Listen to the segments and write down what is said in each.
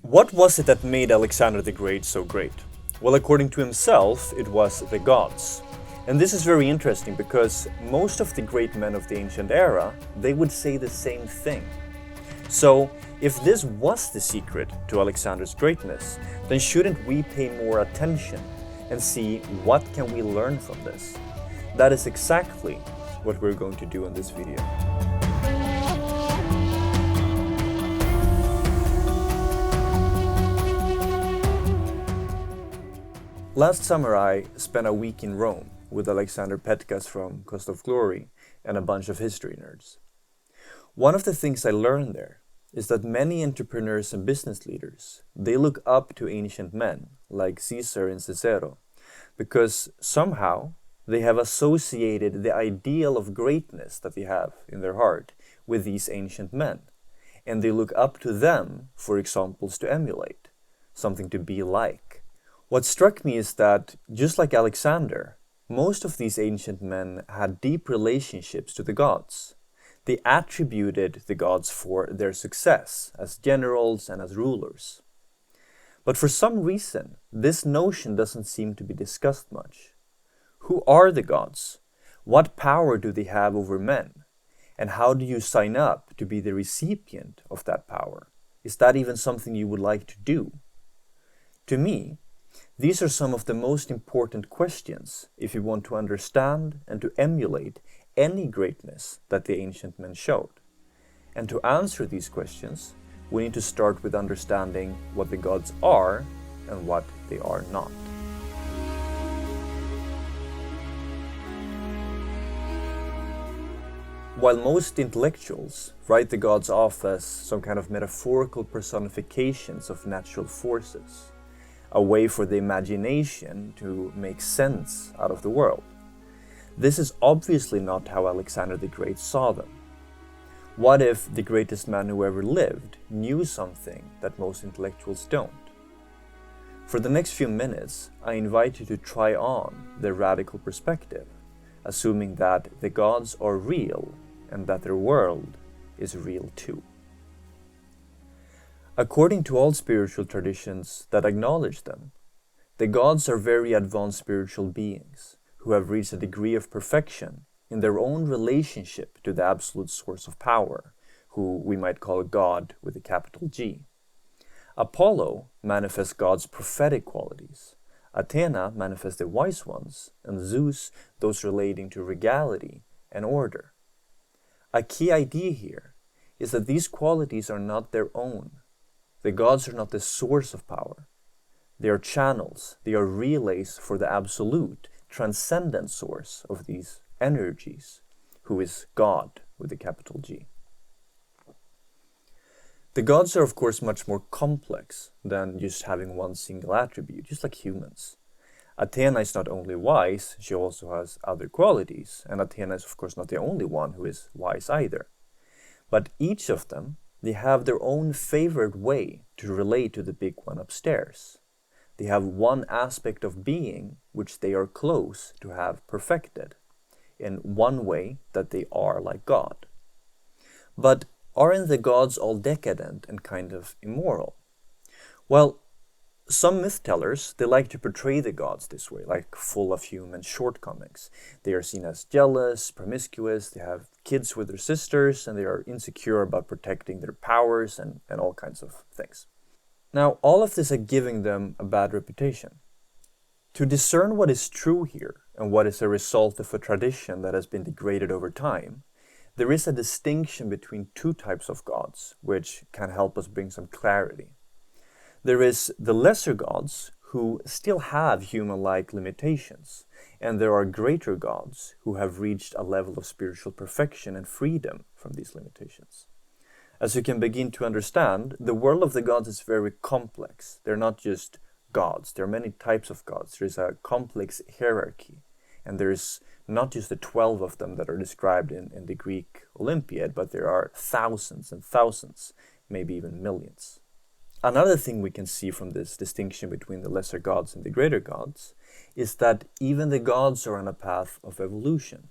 What was it that made Alexander the Great so great? Well, according to himself, it was the gods. And this is very interesting because most of the great men of the ancient era, they would say the same thing. So, if this was the secret to Alexander's greatness, then shouldn't we pay more attention and see what can we learn from this? That is exactly what we're going to do in this video. Last summer I spent a week in Rome with Alexander Petkas from Cost of Glory and a bunch of history nerds. One of the things I learned there is that many entrepreneurs and business leaders, they look up to ancient men like Caesar and Cicero because somehow they have associated the ideal of greatness that they have in their heart with these ancient men, and they look up to them for examples to emulate, something to be like. What struck me is that, just like Alexander, most of these ancient men had deep relationships to the gods. They attributed the gods for their success as generals and as rulers. But for some reason, this notion doesn't seem to be discussed much. Who are the gods? What power do they have over men? And how do you sign up to be the recipient of that power? Is that even something you would like to do? To me, these are some of the most important questions if you want to understand and to emulate any greatness that the ancient men showed. And to answer these questions, we need to start with understanding what the gods are and what they are not. While most intellectuals write the gods off as some kind of metaphorical personifications of natural forces, a way for the imagination to make sense out of the world, this is obviously not how Alexander the Great saw them. What if the greatest man who ever lived knew something that most intellectuals don't? For the next few minutes, I invite you to try on their radical perspective, assuming that the gods are real and that their world is real too. According to all spiritual traditions that acknowledge them, the gods are very advanced spiritual beings who have reached a degree of perfection in their own relationship to the absolute source of power, who we might call God with a capital G. Apollo manifests God's prophetic qualities, Athena manifests the wise ones, and Zeus those relating to regality and order. A key idea here is that these qualities are not their own. The gods are not the source of power. They are channels, they are relays for the absolute, transcendent source of these energies, who is God with a capital G. The gods are of course much more complex than just having one single attribute, just like humans. Athena is not only wise, she also has other qualities, and Athena is of course not the only one who is wise either. But each of them, they have their own favored way to relate to the big one upstairs. They have one aspect of being which they are close to have perfected, in one way that they are like God. But aren't the gods all decadent and kind of immoral? Well, some myth tellers, they like to portray the gods this way, like full of human shortcomings. They are seen as jealous, promiscuous, they have kids with their sisters, and they are insecure about protecting their powers and all kinds of things. Now, all of this are giving them a bad reputation. To discern what is true here and what is a result of a tradition that has been degraded over time, there is a distinction between two types of gods, which can help us bring some clarity. There is the lesser gods who still have human-like limitations, and there are greater gods who have reached a level of spiritual perfection and freedom from these limitations. As you can begin to understand, the world of the gods is very complex. They're not just gods, there are many types of gods. There's a complex hierarchy, and there's not just the 12 of them that are described in the Greek Olympiad, but there are thousands and thousands, maybe even millions. Another thing we can see from this distinction between the lesser gods and the greater gods is that even the gods are on a path of evolution.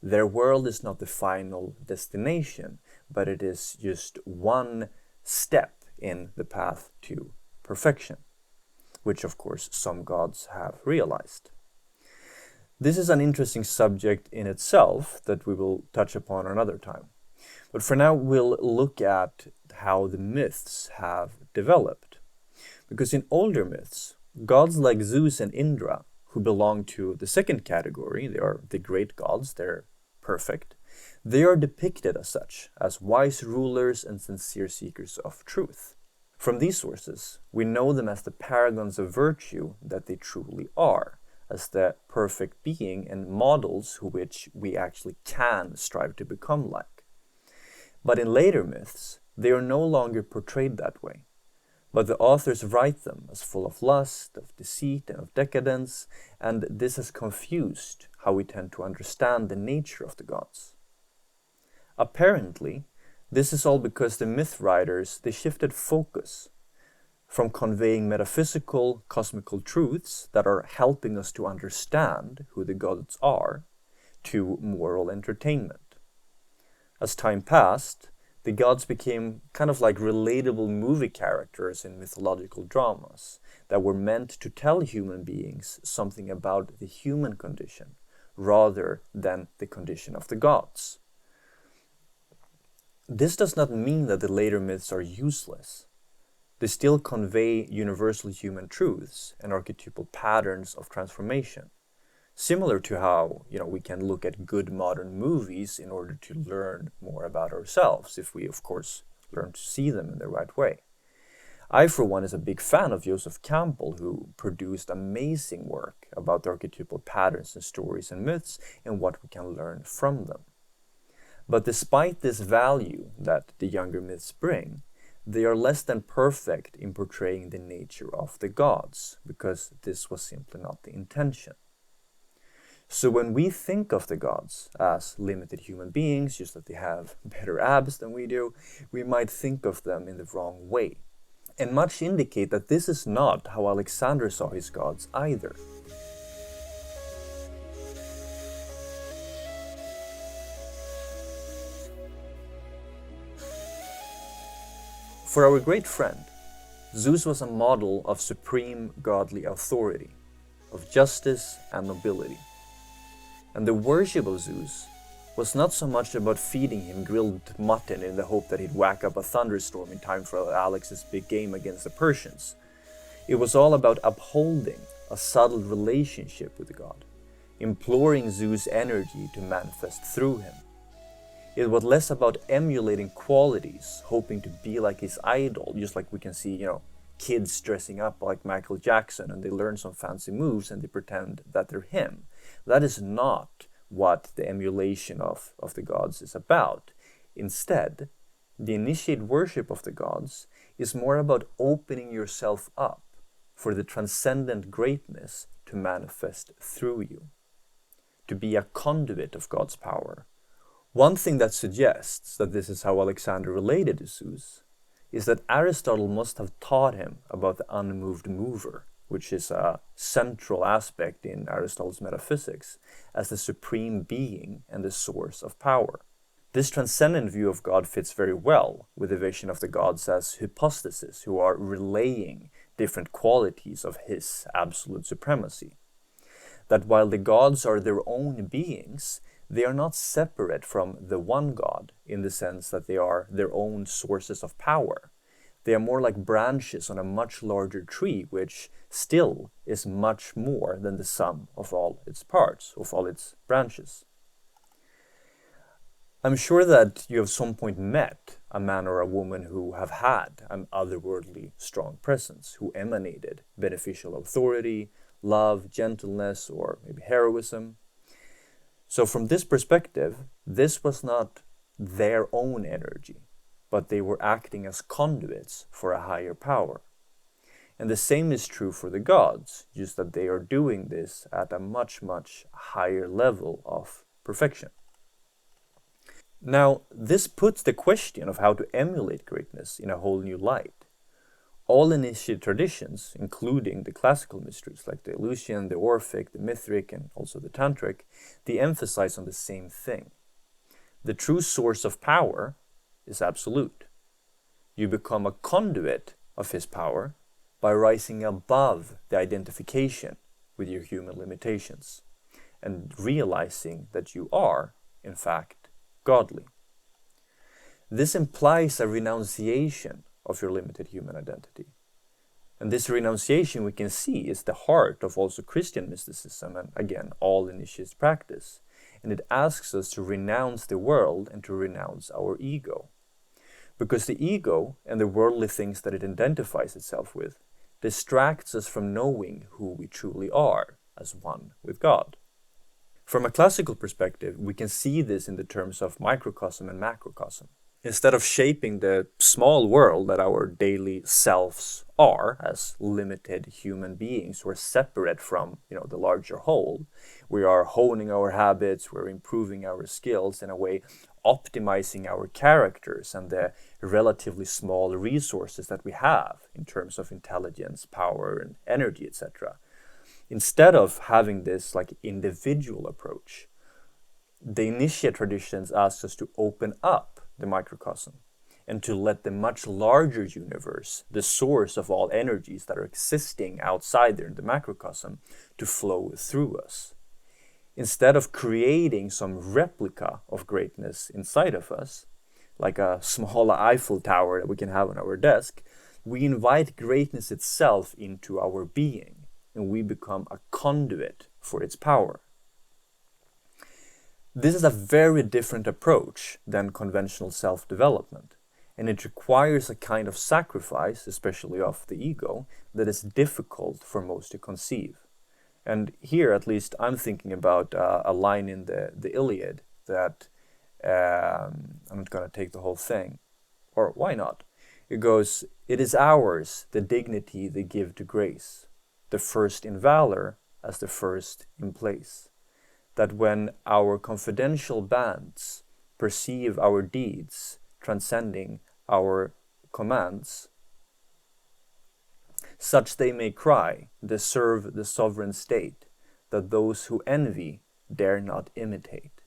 Their world is not the final destination, but it is just one step in the path to perfection, which of course some gods have realized. This is an interesting subject in itself that we will touch upon another time. But for now, we'll look at how the myths have developed. Because in older myths, gods like Zeus and Indra, who belong to the second category, they are the great gods, they're perfect, they are depicted as such, as wise rulers and sincere seekers of truth. From these sources, we know them as the paragons of virtue that they truly are, as the perfect being and models which we actually can strive to become like. But in later myths, they are no longer portrayed that way, but the authors write them as full of lust, of deceit, and of decadence, and this has confused how we tend to understand the nature of the gods. Apparently, this is all because the myth writers, they shifted focus from conveying metaphysical, cosmical truths that are helping us to understand who the gods are, to moral entertainment. As time passed, the gods became kind of like relatable movie characters in mythological dramas that were meant to tell human beings something about the human condition rather than the condition of the gods. This does not mean that the later myths are useless. They still convey universal human truths and archetypal patterns of transformation, similar to how we can look at good modern movies in order to learn more about ourselves, if we of course learn to see them in the right way. I, for one, is a big fan of Joseph Campbell, who produced amazing work about the archetypal patterns in stories and myths and what we can learn from them. But despite this value that the younger myths bring, they are less than perfect in portraying the nature of the gods, because this was simply not the intention. So when we think of the gods as limited human beings, just that they have better abs than we do, we might think of them in the wrong way. And much indicate that this is not how Alexander saw his gods either. For our great friend, Zeus was a model of supreme godly authority, of justice and nobility. And the worship of Zeus was not so much about feeding him grilled mutton in the hope that he'd whack up a thunderstorm in time for Alex's big game against the Persians. It was all about upholding a subtle relationship with the god, imploring Zeus' energy to manifest through him. It was less about emulating qualities, hoping to be like his idol, just like we can see, kids dressing up like Michael Jackson and they learn some fancy moves and they pretend that they're him. That is not what the emulation of the gods is about. Instead, the initiate worship of the gods is more about opening yourself up for the transcendent greatness to manifest through you, to be a conduit of God's power. One thing that suggests that this is how Alexander related to Zeus is that Aristotle must have taught him about the unmoved mover, which is a central aspect in Aristotle's metaphysics, as the supreme being and the source of power. This transcendent view of God fits very well with the vision of the gods as hypostases, who are relaying different qualities of his absolute supremacy. That while the gods are their own beings, they are not separate from the one God in the sense that they are their own sources of power. They are more like branches on a much larger tree, which still is much more than the sum of all its parts, of all its branches. I'm sure that you have some point met a man or a woman who have had an otherworldly strong presence, who emanated beneficial authority, love, gentleness, or maybe heroism. So from this perspective, this was not their own energy, but they were acting as conduits for a higher power. And the same is true for the gods, just that they are doing this at a much, much higher level of perfection. Now, this puts the question of how to emulate greatness in a whole new light. All initiate traditions, including the classical mysteries like the Eleusinian, the Orphic, the Mithric, and also the Tantric, they emphasize on the same thing. The true source of power is absolute. you become a conduit of his power by rising above the identification with your human limitations and realizing that you are, in fact, godly. This implies a renunciation of your limited human identity. And this renunciation, we can see, is the heart of also Christian mysticism and, again, all initiates practice. And it asks us to renounce the world and to renounce our ego. Because the ego and the worldly things that it identifies itself with distracts us from knowing who we truly are as one with God. From a classical perspective, we can see this in the terms of microcosm and macrocosm. Instead of shaping the small world that our daily selves are as limited human beings who are separate from, the larger whole, we are honing our habits, we're improving our skills, in a way optimizing our characters and the relatively small resources that we have in terms of intelligence, power, and energy, etc. Instead of having this individual approach, the initiate traditions ask us to open up the microcosm and to let the much larger universe, the source of all energies that are existing outside there in the macrocosm, to flow through us. Instead of creating some replica of greatness inside of us, like a small Eiffel Tower that we can have on our desk, we invite greatness itself into our being, and we become a conduit for its power. This is a very different approach than conventional self-development, and it requires a kind of sacrifice, especially of the ego, that is difficult for most to conceive. And here, at least, I'm thinking about a line in the Iliad that, I'm not going to take the whole thing, or why not? It goes, "It is ours, the dignity they give to grace, the first in valor as the first in place. That when our confidential bands perceive our deeds transcending our commands, such they may cry, deserve the sovereign state, that those who envy dare not imitate."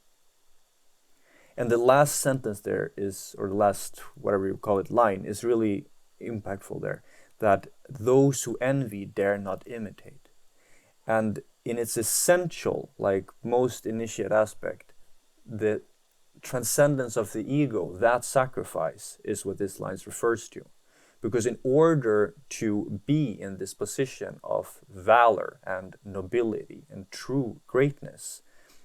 And the last sentence there is, or the last, whatever you call it, line, is really impactful there, that those who envy dare not imitate. And in its essential, most initiate aspect, the transcendence of the ego, that sacrifice, is what this line refers to. Because in order to be in this position of valor and nobility and true greatness,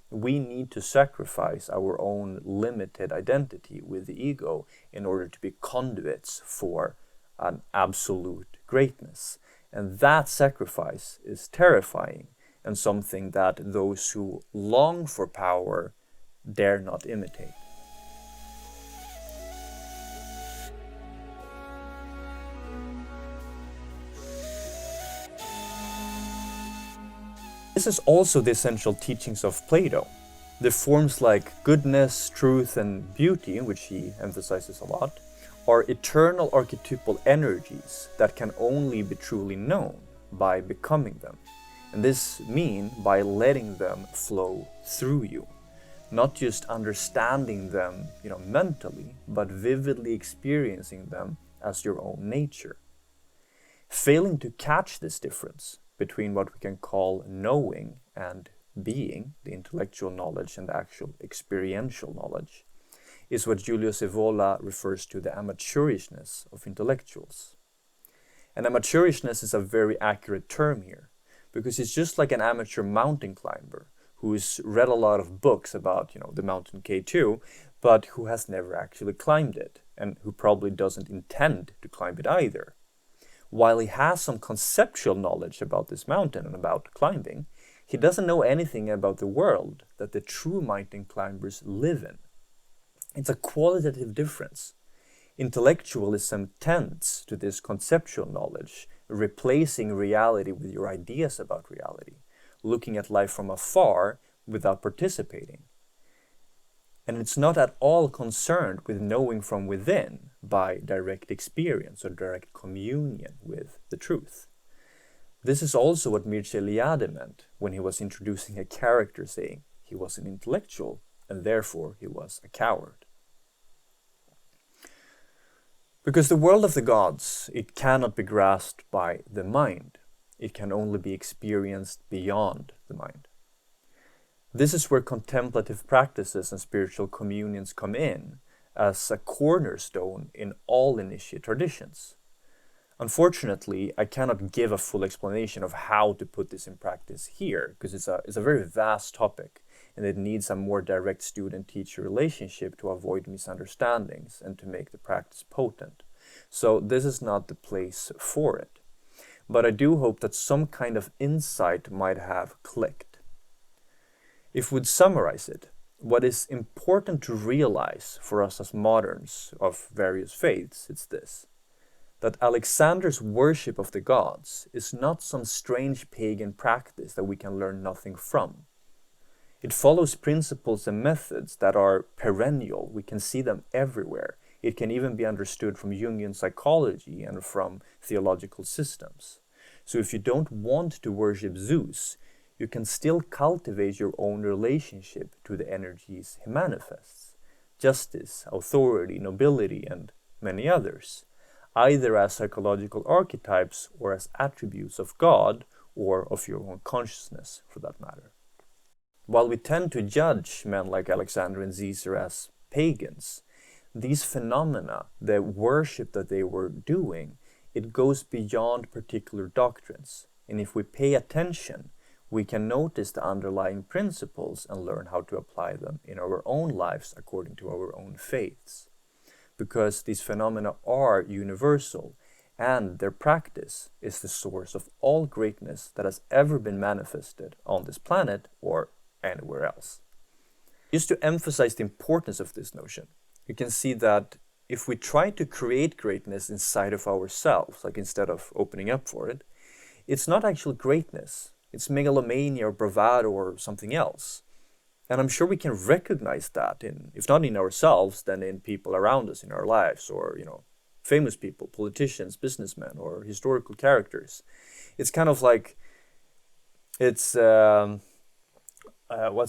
we need to sacrifice our own limited identity with the ego in order to be conduits for an absolute greatness. And that sacrifice is terrifying and something that those who long for power dare not imitate. This is also the essential teachings of Plato. The forms like goodness, truth, and beauty, which he emphasizes a lot, are eternal archetypal energies that can only be truly known by becoming them. And this means by letting them flow through you. Not just understanding them, mentally, but vividly experiencing them as your own nature. Failing to catch this difference between what we can call knowing and being, the intellectual knowledge and the actual experiential knowledge, is what Julius Evola refers to the amateurishness of intellectuals. And amateurishness is a very accurate term here, because it's just like an amateur mountain climber who's read a lot of books about, the mountain K2, but who has never actually climbed it, and who probably doesn't intend to climb it either. While he has some conceptual knowledge about this mountain and about climbing, he doesn't know anything about the world that the true mountain climbers live in. It's a qualitative difference. Intellectualism tends to this conceptual knowledge, replacing reality with your ideas about reality, looking at life from afar without participating. And it's not at all concerned with knowing from within by direct experience or direct communion with the truth. This is also what Mircea Eliade meant when he was introducing a character saying he was an intellectual and therefore he was a coward. Because the world of the gods, it cannot be grasped by the mind. It can only be experienced beyond the mind. This is where contemplative practices and spiritual communions come in as a cornerstone in all initiate traditions. Unfortunately, I cannot give a full explanation of how to put this in practice here, because it's a very vast topic and it needs a more direct student-teacher relationship to avoid misunderstandings and to make the practice potent. So this is not the place for it. But I do hope that some kind of insight might have clicked. If we'd summarize it, what is important to realize for us as moderns of various faiths, it's this: that Alexander's worship of the gods is not some strange pagan practice that we can learn nothing from. It follows principles and methods that are perennial. We can see them everywhere. It can even be understood from Jungian psychology and from theological systems. So if you don't want to worship Zeus, you can still cultivate your own relationship to the energies he manifests: justice, authority, nobility, and many others, either as psychological archetypes or as attributes of God or of your own consciousness, for that matter. While we tend to judge men like Alexander and Caesar as pagans, these phenomena, the worship that they were doing, it goes beyond particular doctrines. And if we pay attention, we can notice the underlying principles and learn how to apply them in our own lives according to our own faiths. Because these phenomena are universal, and their practice is the source of all greatness that has ever been manifested on this planet or anywhere else. Just to emphasize the importance of this notion, you can see that if we try to create greatness inside of ourselves, like instead of opening up for it, it's not actual greatness. It's megalomania or bravado or something else. And I'm sure we can recognize that, if not in ourselves, then in people around us in our lives, or, famous people, politicians, businessmen, or historical characters. It's kind of like, what's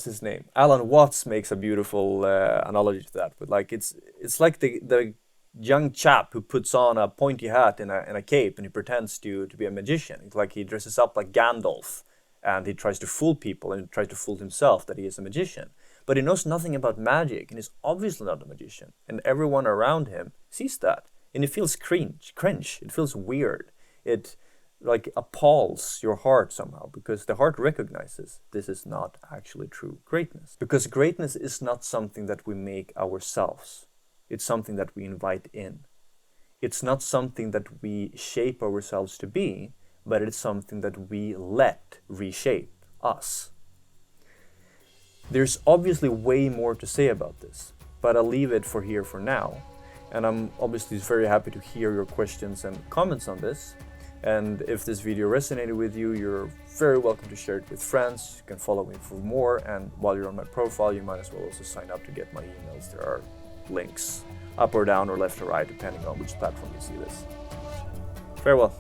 his name? Alan Watts makes a beautiful analogy to that. But like it's like the young chap who puts on a pointy hat and a cape and he pretends to be a magician. It's like he dresses up like Gandalf and he tries to fool people and tries to fool himself that he is a magician. But he knows nothing about magic and is obviously not a magician. And everyone around him sees that. And it feels cringe. It feels weird. It like appalls your heart somehow, because the heart recognizes this is not actually true greatness. Because greatness is not something that we make ourselves. It's something that we invite in. It's not something that we shape ourselves to be, but it's something that we let reshape us. There's obviously way more to say about this, but I'll leave it for here for now. And I'm obviously very happy to hear your questions and comments on this. And if this video resonated with you, you're very welcome to share it with friends. You can follow me for more, and while you're on my profile, you might as well also sign up to get my emails. There are links up or down or left or right, depending on which platform you see this. Farewell.